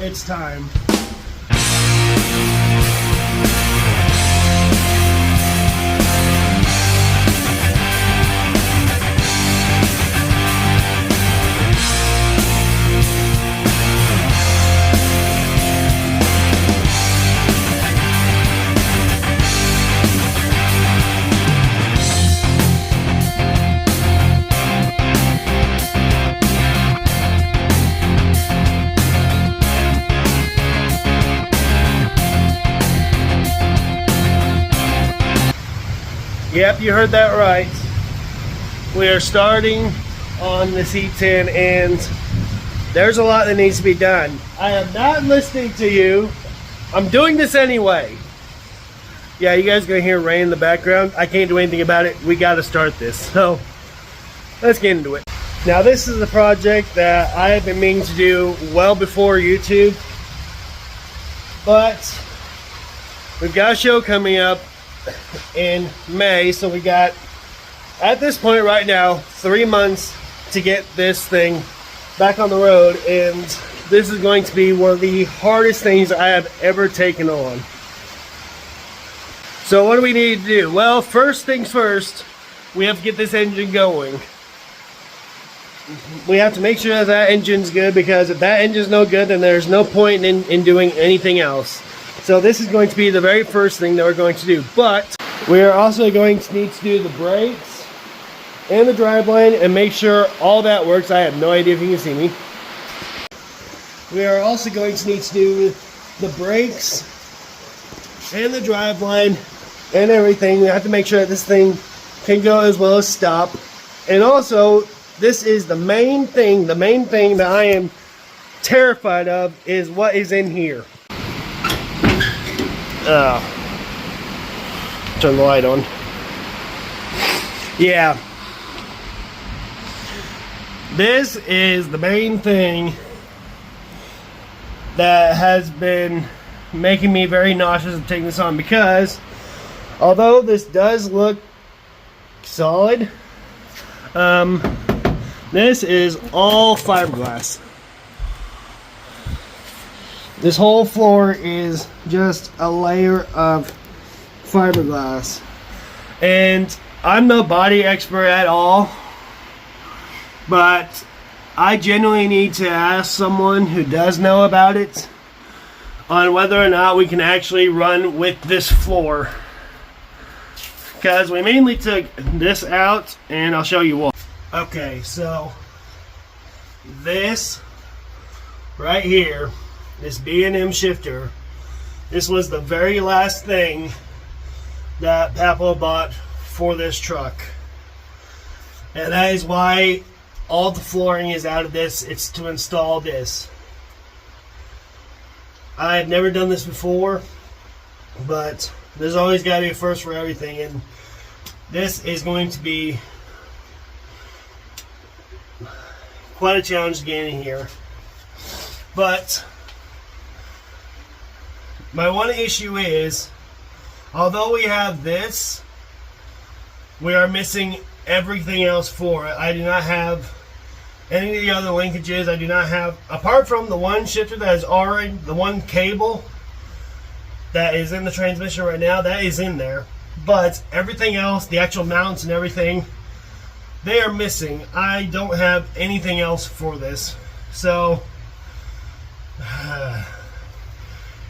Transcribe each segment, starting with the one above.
it's time. Yep, you heard that right. We are starting on the C10 and there's a lot that needs to be done. I am not listening to you. I'm doing this anyway. Yeah, you guys are gonna hear rain in the background. I can't do anything about it. We gotta start this. So let's get into it. Now this is a project that I have been meaning to do well before YouTube. But we've got a show coming up in May, so we got, at this point right now, 3 months to get this thing back on the road, and this is going to be one of the hardest things I have ever taken on. So what do we need to do? Well, first things first, we have to get this engine going. We have to make sure that that engine's good, because if that engine's no good, then there's no point in doing anything else. So this is going to be the very first thing that we're going to do. But we are also going to need to do the brakes and the driveline and make sure all that works. I have no idea if you can see me. We are also going to need to do the brakes and the driveline and everything. We have to make sure that this thing can go as well as stop. And also, this is the main thing that I am terrified of, is what is in here. Turn the light on. Yeah. This is the main thing that has been making me very nauseous of taking this on, because although this does look solid, this is all fiberglass. This whole floor is just a layer of fiberglass. And I'm no body expert at all, but I genuinely need to ask someone who does know about it on whether or not we can actually run with this floor. Because we mainly took this out, and I'll show you what. Okay, so this right here, this B&M shifter, this was the very last thing that Papa bought for this truck. And that is why all the flooring is out of this. It's to install this. I've never done this before, but there's always got to be a first for everything. And this is going to be quite a challenge to get in here. But my one issue is, although we have this, we are missing everything else for it. I do not have any of the other linkages. I do not have, apart from the one shifter that is already, the one cable that is in the transmission right now, that is in there. But everything else, the actual mounts and everything, they are missing. I don't have anything else for this. So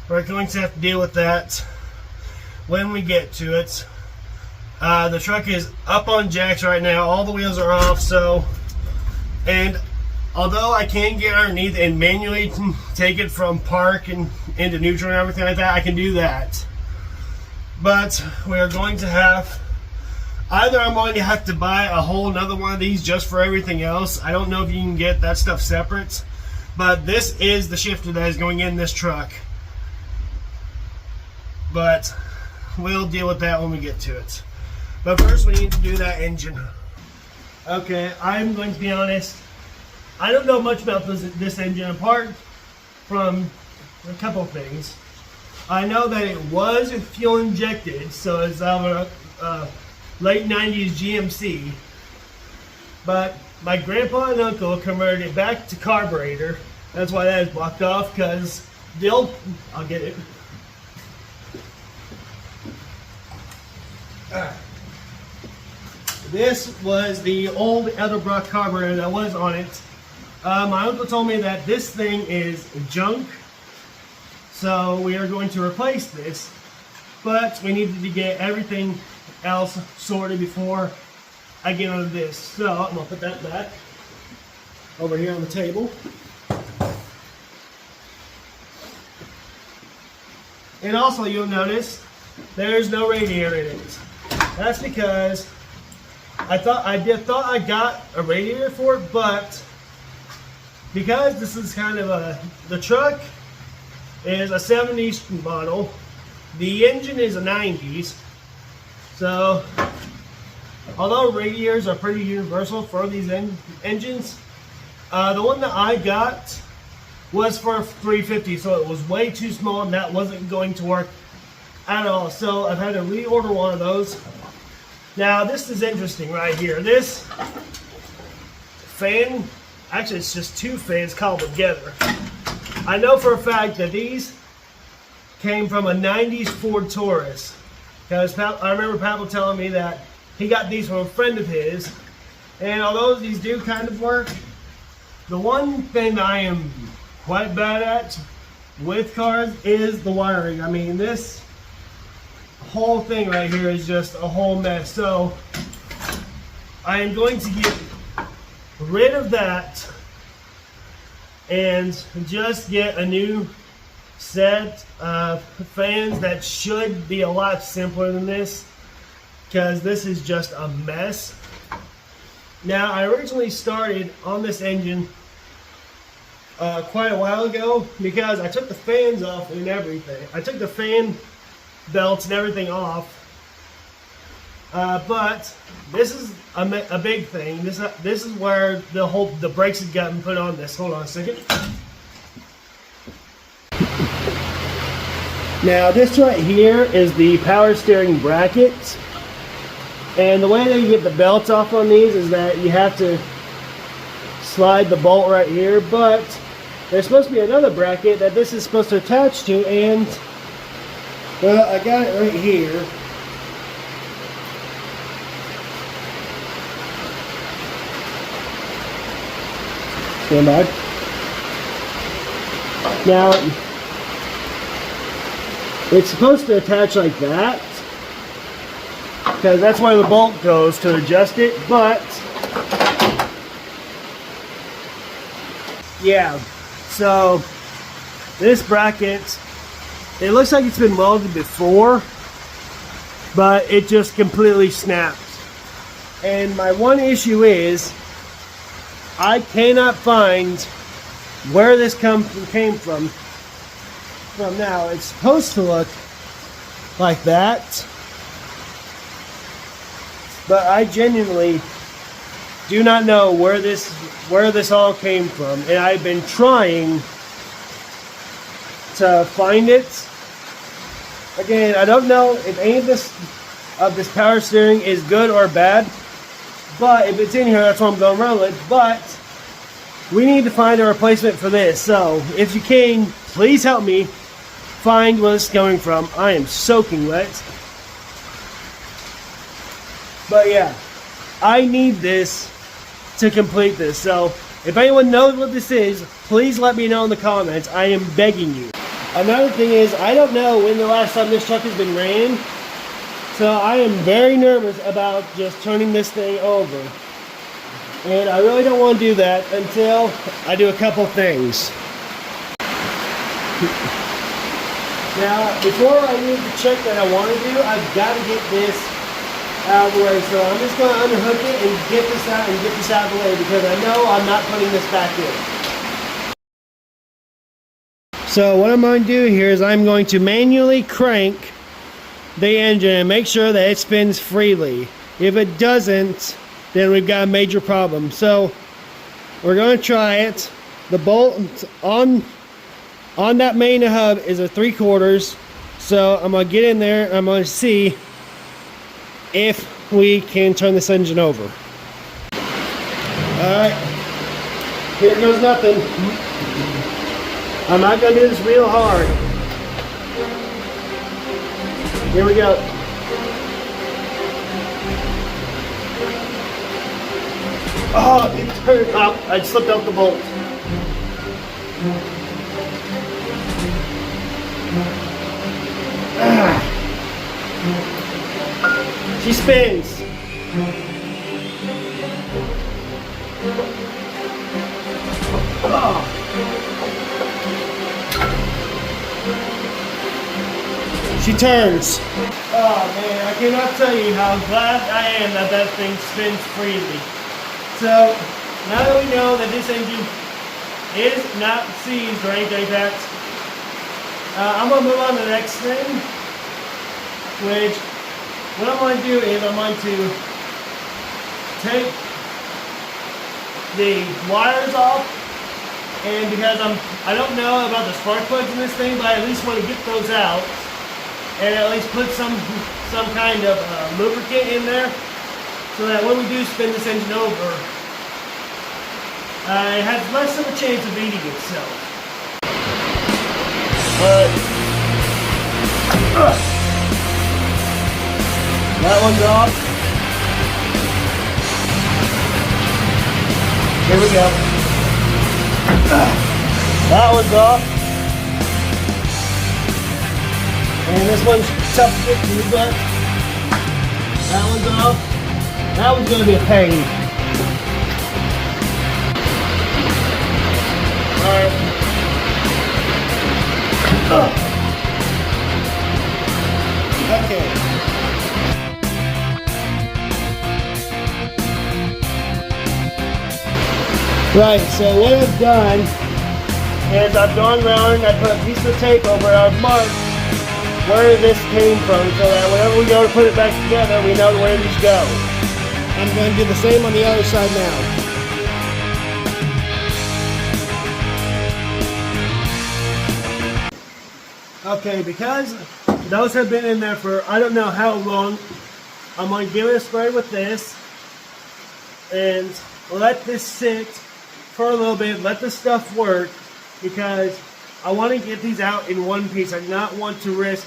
we're going to have to deal with that when we get to it. The truck is up on jacks right now. All the wheels are off. So, and although I can get underneath and manually take it from park and into neutral and everything like that, I can do that. But we are going to have, either I'm going to have to buy a whole another one of these just for everything else. I don't know if you can get that stuff separate. But this is the shifter that is going in this truck. But we'll deal with that when we get to it. But first we need to do that engine. Okay, I'm going to be honest. I don't know much about this engine apart from a couple things. I know that it was fuel injected, so it's a late 90s GMC. But my grandpa and uncle converted it back to carburetor That's why that is blocked off, because the old, I'll get it. This was the old Edelbrock carburetor that was on it. My uncle told me that this thing is junk, so we are going to replace this, but we needed to get everything else sorted before I get on this. So I'm gonna put that back over here on the table. And also you'll notice there's no radiator in it. That's because I thought I got a radiator for it, but because this is kind of the truck is a 70s model, the engine is a 90s, so although radiators are pretty universal for these engines, the one that I got was for 350, so it was way too small and that wasn't going to work at all. So I've had to reorder one of those. Now this is interesting right here. This fan, actually it's just two fans cobbled together. I know for a fact that these came from a 90s Ford Taurus, because I remember Pablo telling me that he got these from a friend of his, and although these do kind of work, the one thing that I am quite bad at with cars is the wiring. I mean, this whole thing right here is just a whole mess. So I am going to get rid of that and just get a new set of fans that should be a lot simpler than this, because this is just a mess. Now, I originally started on this engine quite a while ago because I took the fans off and everything. I took the fan belts and everything off, but this is a big thing. This is where the brakes have gotten put on this. Hold on a second. Now this right here is the power steering bracket, and the way that you get the belts off on these is that you have to slide the bolt right here, but there's supposed to be another bracket that this is supposed to attach to, and well, I got it right here. Stand by. Now, it's supposed to attach like that, because that's where the bolt goes to adjust it, but yeah, so this bracket, it looks like it's been welded before, but it just completely snapped. And my one issue is I cannot find where this came from. Now, it's supposed to look like that, but I genuinely do not know where this all came from, and I've been trying to find it. Again, I don't know if any of this power steering is good or bad, but if it's in here, that's what I'm going to run with. But we need to find a replacement for this. So if you can, please help me find where it's coming from. I am soaking wet. But yeah, I need this to complete this. So if anyone knows what this is, please let me know in the comments. I am begging you. Another thing is, I don't know when the last time this truck has been ran, so I am very nervous about just turning this thing over. And I really don't want to do that until I do a couple things. Now, before I do the check that I want to do, I've got to get this out of the way. So I'm just going to underhook it and get this out of the way, because I know I'm not putting this back in. So what I'm going to do here is I'm going to manually crank the engine and make sure that it spins freely. If it doesn't, then we've got a major problem. So we're going to try it. The bolt on that main hub is a 3/4. So I'm going to get in there and I'm going to see if we can turn this engine over. Alright, here goes nothing. I'm not going to do this real hard. Here we go. Oh, it turned up. I slipped out the bolt. She spins. Oh. She turns. Oh man, I cannot tell you how glad I am that that thing spins freely. So, now that we know that this engine is not seized or anything like that, I'm going to move on to the next thing, which, what I'm going to do is I'm going to take the wires off, and because I don't know about the spark plugs in this thing, but I at least want to get those out, and at least put some kind of lubricant in there, so that when we do spin this engine over, it has less of a chance of eating itself. That one's off. Here we go. That one's off. And this one's tough to get to, but that one's off. That one's going to be a pain. Alright. Okay. Right, so what I've done is I've gone around and I put a piece of tape over it. I've marked where this came from so that whenever we go to put it back together, we know where these go. I'm going to do the same on the other side now. Okay, because those have been in there for I don't know how long, I'm going to give it a spray with this and let this sit for a little bit, let the stuff work, because I want to get these out in one piece. I do not want to risk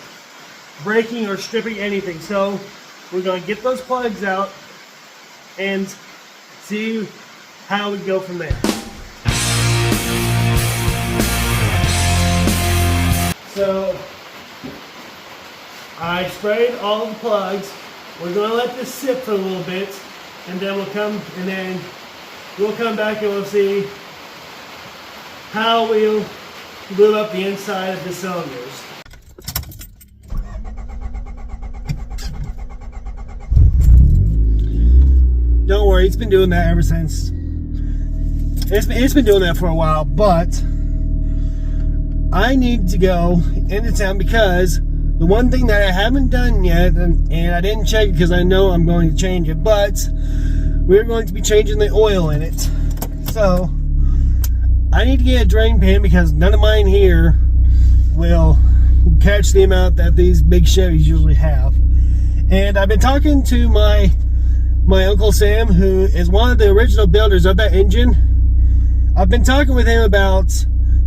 breaking or stripping anything. So we're going to get those plugs out and see how we go from there. So I sprayed all the plugs. We're going to let this sit for a little bit, and then we'll come back and we'll see how we'll glue up the inside of the cylinders. Don't worry, it's been doing that ever since. It's been doing that for a while, but I need to go into town because the one thing that I haven't done yet, and I didn't check it because I know I'm going to change it, but we're going to be changing the oil in it. So I need to get a drain pan because none of mine here will catch the amount that these big Chevys usually have. And I've been talking to my Uncle Sam, who is one of the original builders of that engine. I've been talking with him about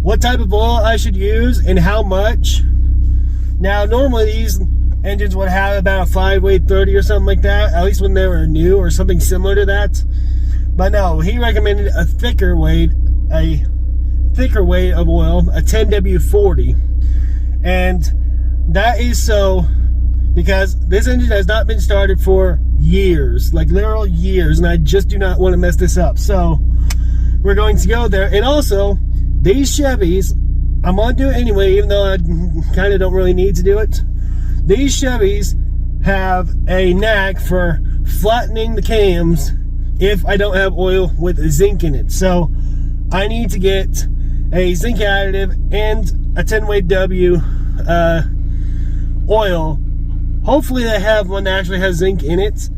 what type of oil I should use and how much. Now, normally these engines would have about a 5-weight 30 or something like that, at least when they were new or something similar to that. But no, he recommended a thicker weight of oil, a 10W40. And that is so because this engine has not been started for years, like literal years, and I just do not want to mess this up. So we're going to go there. And also, these Chevys, I'm going to do it anyway, even though I kind of don't really need to do it. These Chevys have a knack for flattening the cams if I don't have oil with zinc in it. So I need to get a zinc additive and a 10-weight W oil. Hopefully they have one that actually has zinc in it.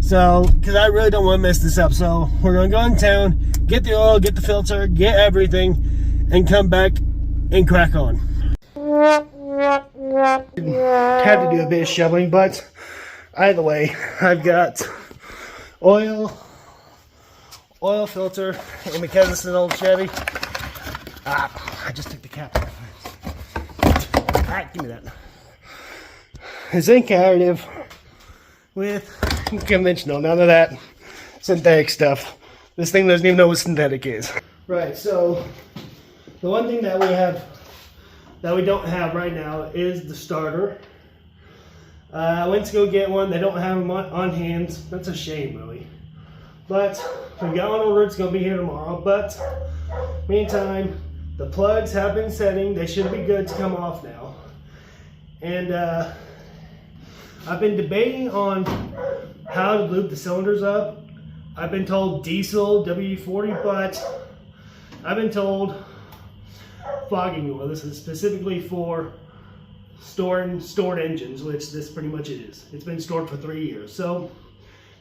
So, because I really don't want to mess this up. So we're going to go in town, get the oil, get the filter, get everything, and come back and crack on. Had to do a bit of shoveling, but either way, I've got oil filter, and because it's an old Chevy, I just took the cap off. Alright, give me that. Zinc additive with conventional, none of that synthetic stuff. This thing doesn't even know what synthetic is. Right, so the one thing that we have that we don't have right now is the starter. I went to go get one. They don't have them on hand. That's a shame, really. But we got one order. It's going to be here tomorrow. But meantime, the plugs have been setting. They should be good to come off now. And I've been debating on how to lube the cylinders up. I've been told diesel, WD-40, but I've been told fogging oil. This is specifically for stored engines, which this pretty much is. It's been stored for 3 years. So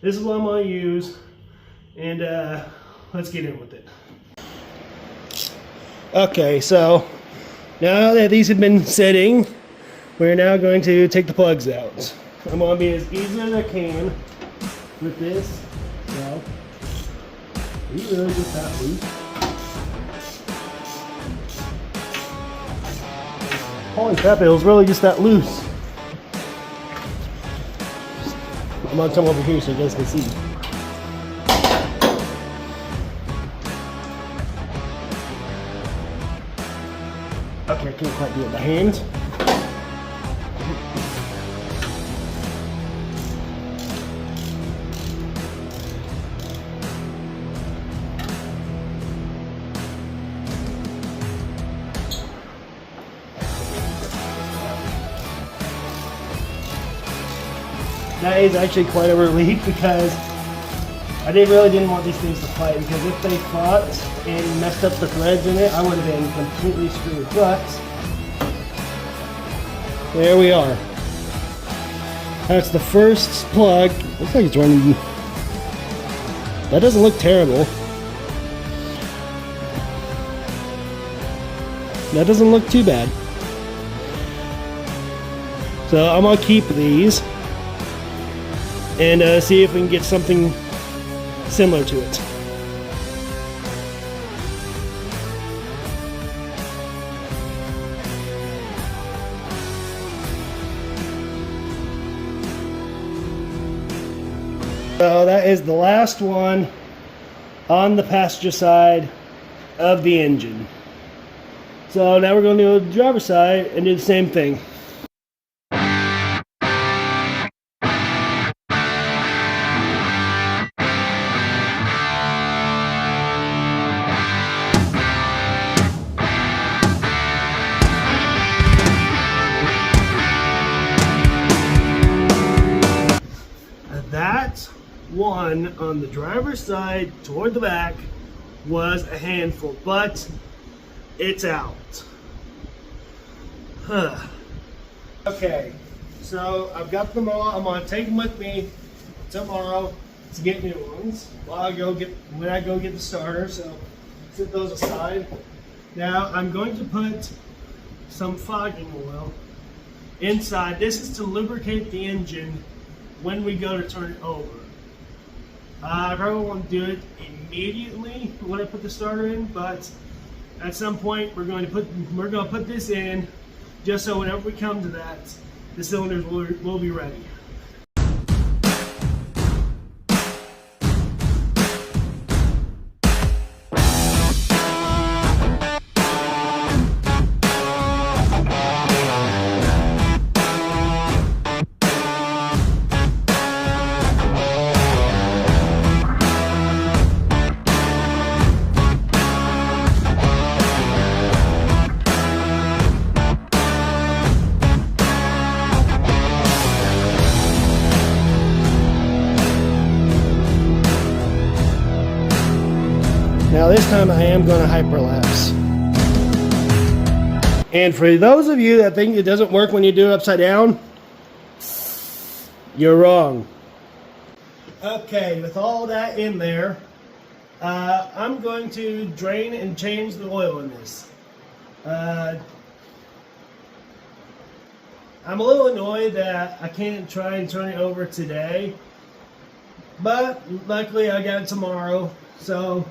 this is what I'm going to use, and let's get in with it. Okay, so now that these have been sitting, we're now going to take the plugs out. I'm going to be as easy as I can with this. Now, are you really just that loose? Holy crap, it was really just that loose. I'm going to come over here so you guys can see. Okay, I can't quite do it by hand. That is actually quite a relief because I didn't want these things to fight, because if they fought and messed up the threads in it, I would have been completely screwed. But there we are. That's the first plug. Looks like it's running. That doesn't look terrible. That doesn't look too bad. So I'm gonna keep these and see if we can get something similar to it. So that is the last one on the passenger side of the engine. So now we're going to go to the driver's side and do the same thing. That one on the driver's side toward the back was a handful, but it's out. Okay, so I've got them all. I'm gonna take them with me tomorrow to get new ones. When I go get the starter, so set those aside. Now I'm going to put some fogging oil inside. This is to lubricate the engine when we go to turn it over. I probably won't do it immediately when I put the starter in, but at some point we're going to put this in, just so whenever we come to that, the cylinders will be ready. Now this time I am going to hyperlapse. And for those of you that think it doesn't work when you do it upside down, you're wrong. Okay, with all that in there, I'm going to drain and change the oil in this. I'm a little annoyed that I can't try and turn it over today, but luckily I got it tomorrow, so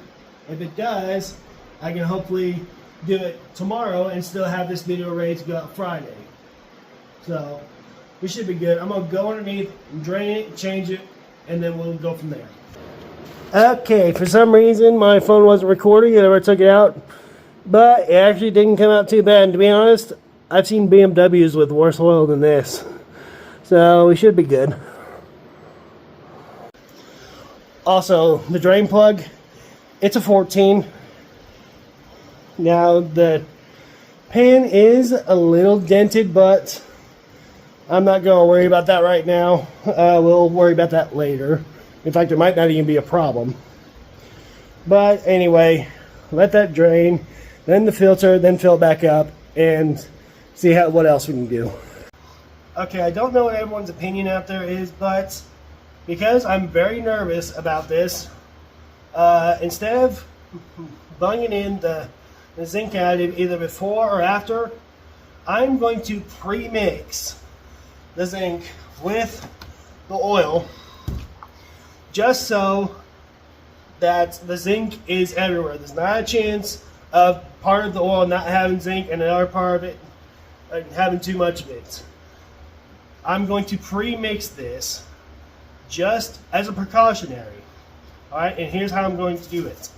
if it does, I can hopefully do it tomorrow and still have this video ready to go out Friday. So we should be good. I'm gonna go underneath, drain it, change it, and then we'll go from there. Okay, for some reason my phone wasn't recording. I never took it out, but it actually didn't come out too bad. And to be honest, I've seen BMWs with worse oil than this, so we should be good. Also, the drain plug, it's a 14. Now the pan is a little dented, but I'm not going to worry about that right now. We'll worry about that later. In fact, it might not even be a problem. But anyway, let that drain, then the filter, then fill it back up, and see what else we can do. Okay, I don't know what everyone's opinion out there is, but because I'm very nervous about this, instead of bunging in the zinc additive either before or after, I'm going to pre-mix the zinc with the oil just so that the zinc is everywhere. There's not a chance of part of the oil not having zinc and another part of it having too much of it. I'm going to pre-mix this just as a precautionary. Alright, and here's how I'm going to do it.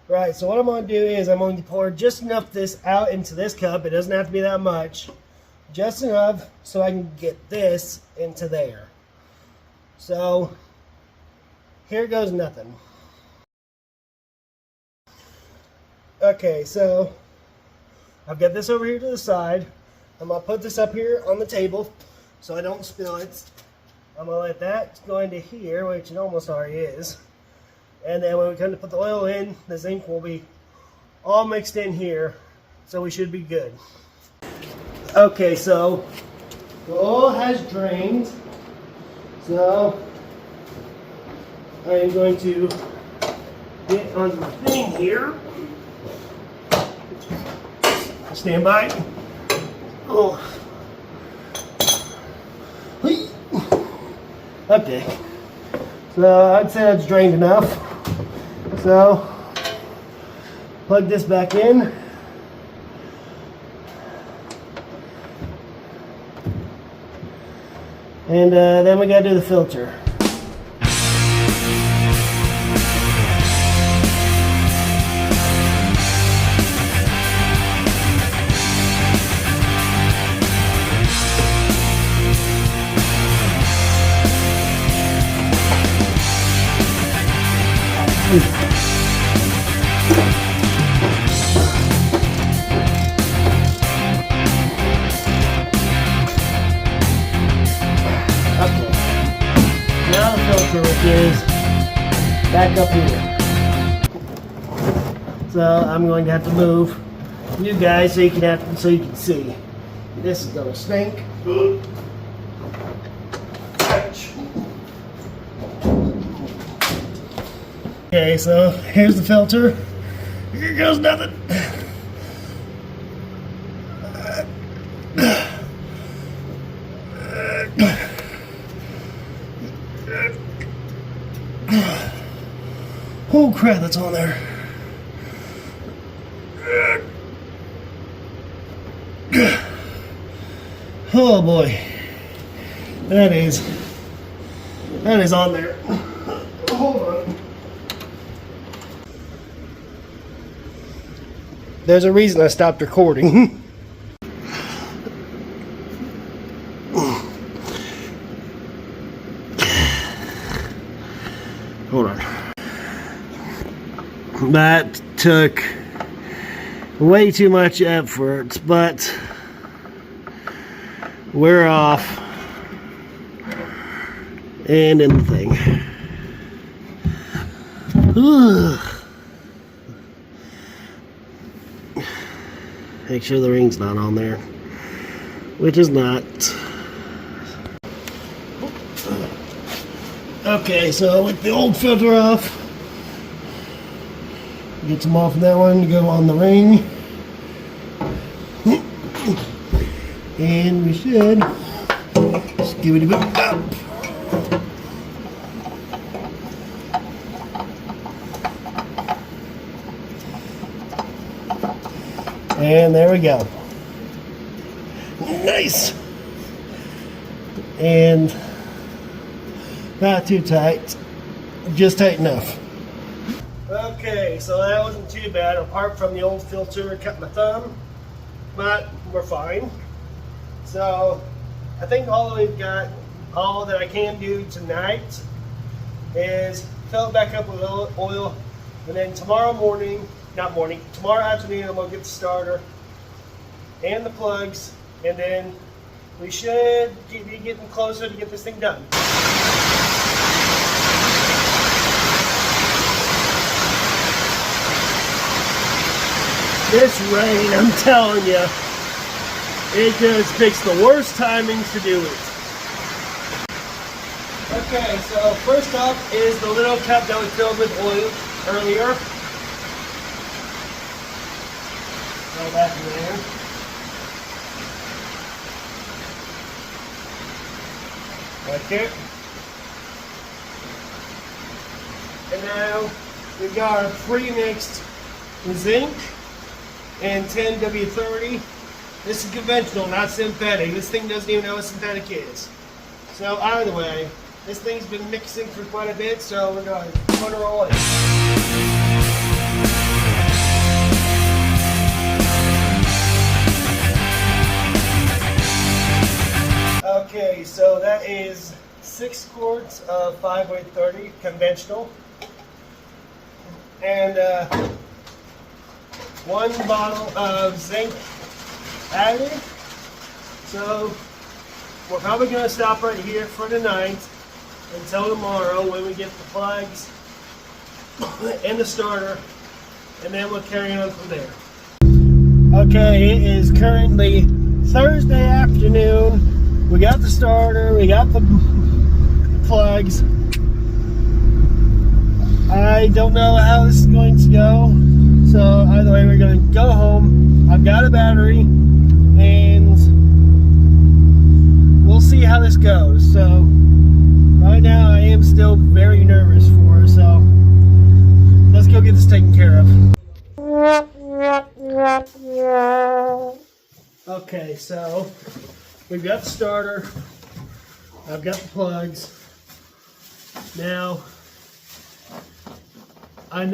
Right, so what I'm going to do is I'm going to pour just enough of this out into this cup. It doesn't have to be that much. Just enough so I can get this into there. So, here goes nothing. Okay, so I've got this over here to the side. I'm going to put this up here on the table so I don't spill it. I'm going to let that go into here, which it almost already is. And then when we come to put the oil in, the zinc will be all mixed in here, so we should be good. Okay, so the oil has drained, so I am going to get onto my thing here. Stand by. Oh. Okay, so I'd say that's drained enough. So plug this back in. And then we gotta do the filter. Which is back up here. So I'm going to have to move you guys so you can see. This is gonna stink. Okay, so here's the filter. Here goes nothing. Oh crap, that's on there. Oh boy. That is on there. Hold on. There's a reason I stopped recording. Hold on. That took way too much effort, but we're off and in the thing. Make sure the ring's not on there, which is not. Okay, so with the old filter off, get some off of that one to go on the ring. And we should just give it a bit up. And there we go. Nice. And not too tight, just tight enough. Okay, so that wasn't too bad, apart from the old filter cut my thumb, but we're fine. So I think all that I can do tonight is fill it back up with oil, and then tomorrow afternoon I'm gonna get the starter and the plugs, and then we should be getting closer to get this thing done. This rain, I'm telling you, it just picks the worst timings to do it. Okay, so first up is the little cup that we filled with oil earlier. Throw that in there. Right there. And now we've got our pre-mixed zinc and 10W30. This is conventional, not synthetic. This thing doesn't even know what synthetic is. So either way, this thing's been mixing for quite a bit, so we're going to put her oil in. Okay, so that is 6 quarts of 5-way 30 conventional, and 1 bottle of zinc added. So we're probably going to stop right here for tonight until tomorrow when we get the plugs and the starter, and then we'll carry on from there. Okay, it is currently Thursday afternoon. We got the starter, we got the plugs. I don't know how this is going to go, so either way we're going to go home. I've got a battery, and we'll see how this goes. So right now I am still very nervous for her, so let's go get this taken care of. Okay, so we've got the starter, I've got the plugs. Now, I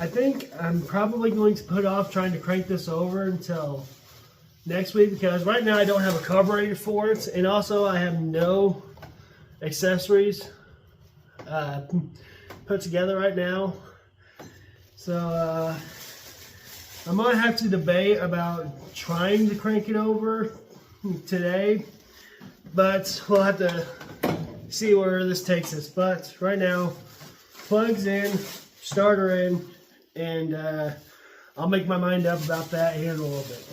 think I'm probably going to put off trying to crank this over until next week, because right now I don't have a carburetor for it, and also I have no accessories put together right now. So I might have to debate about trying to crank it over today, but we'll have to see where this takes us. But right now, plugs in, starter in, and I'll make my mind up about that here in a little bit.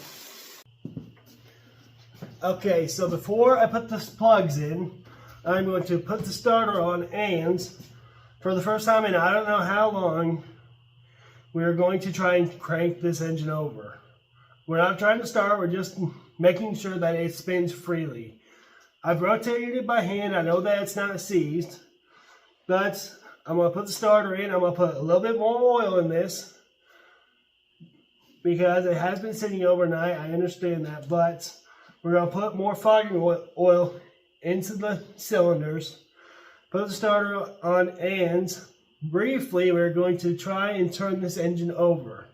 Okay, so before I put the plugs in, I'm going to put the starter on, and for the first time in I don't know how long, we're going to try and crank this engine over. We're not trying to start, we're just making sure that it spins freely. I've rotated it by hand, I know that it's not seized, but I'm going to put the starter in. I'm going to put a little bit more oil in this because it has been sitting overnight. I understand that, but we're going to put more fogging oil into the cylinders, put the starter on, and briefly we're going to try and turn this engine over.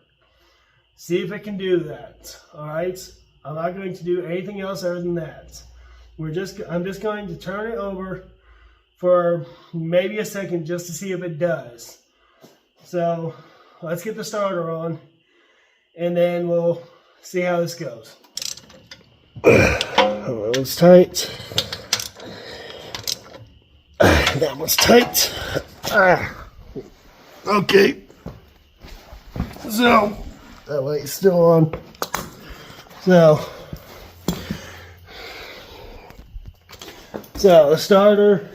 See if it can do that. All right? I'm not going to do anything else other than that. I'm just going to turn it over for maybe a second just to see if it does. So let's get the starter on, and then we'll see how this goes. Oh, that one's tight. That one's tight. Okay. So that light's still on. So the starter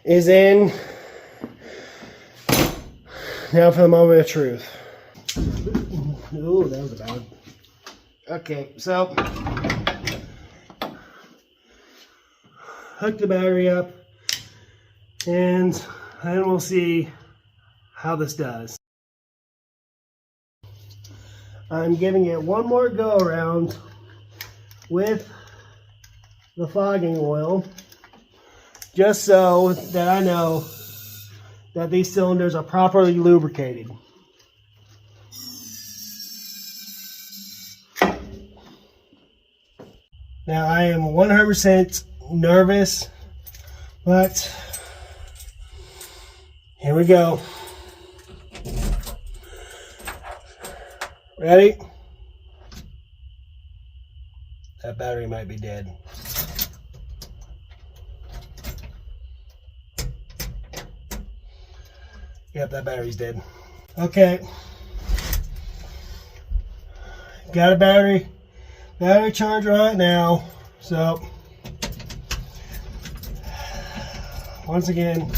is in. Now for the moment of truth. Ooh, that was bad. Okay, so hook the battery up, and then we'll see how this does. I'm giving it one more go around with the fogging oil, just so that I know that these cylinders are properly lubricated. Now I am 100% nervous, but here we go. Ready? That battery might be dead. Yep, that battery's dead. Okay. Got a battery charger on it now. So, once again,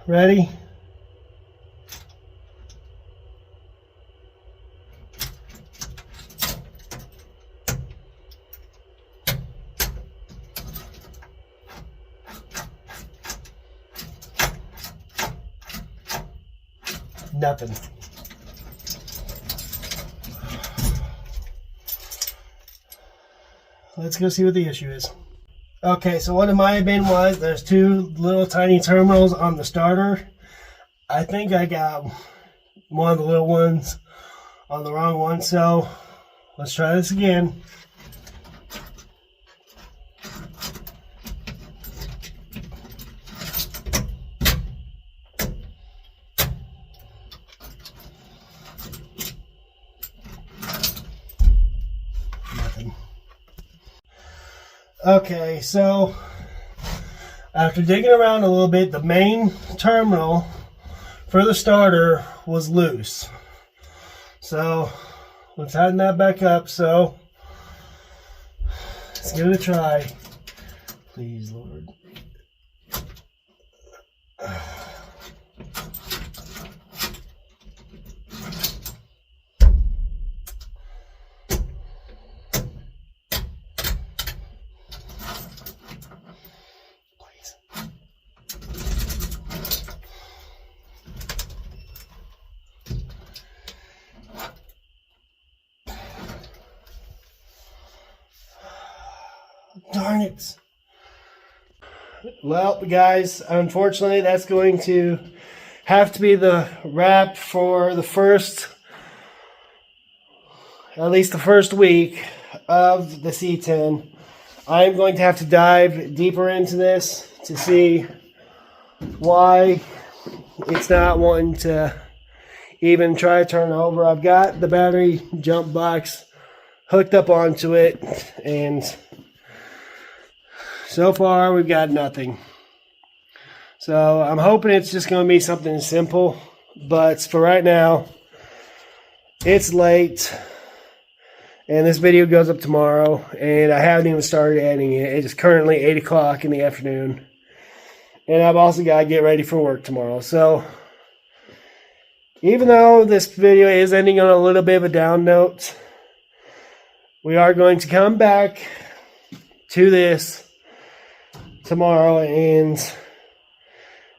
ready? Nothing. Let's go see what the issue is. Okay, so what it might have been was there's two little tiny terminals on the starter. I think I got one of the little ones on the wrong one, so let's try this again. Okay, so after digging around a little bit, the main terminal for the starter was loose. So let's tighten that back up. So let's give it a try. Please, Lord. Darn it. Well, guys, unfortunately, that's going to have to be the wrap for the first, at least the first week of the C10. I'm going to have to dive deeper into this to see why it's not wanting to even try to turn over. I've got the battery jump box hooked up onto it, and so far we've got nothing. So I'm hoping it's just going to be something simple, but for right now, it's late, and this video goes up tomorrow, and I haven't even started editing it. It's currently 8 o'clock in the afternoon, and I've also got to get ready for work tomorrow. So even though this video is ending on a little bit of a down note, we are going to come back to this tomorrow and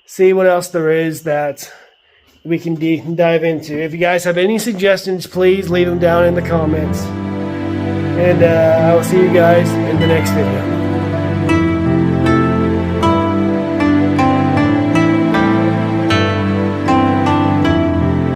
see what else there is that we can dive into. If you guys have any suggestions, please leave them down in the comments. And I will see you guys in the next video.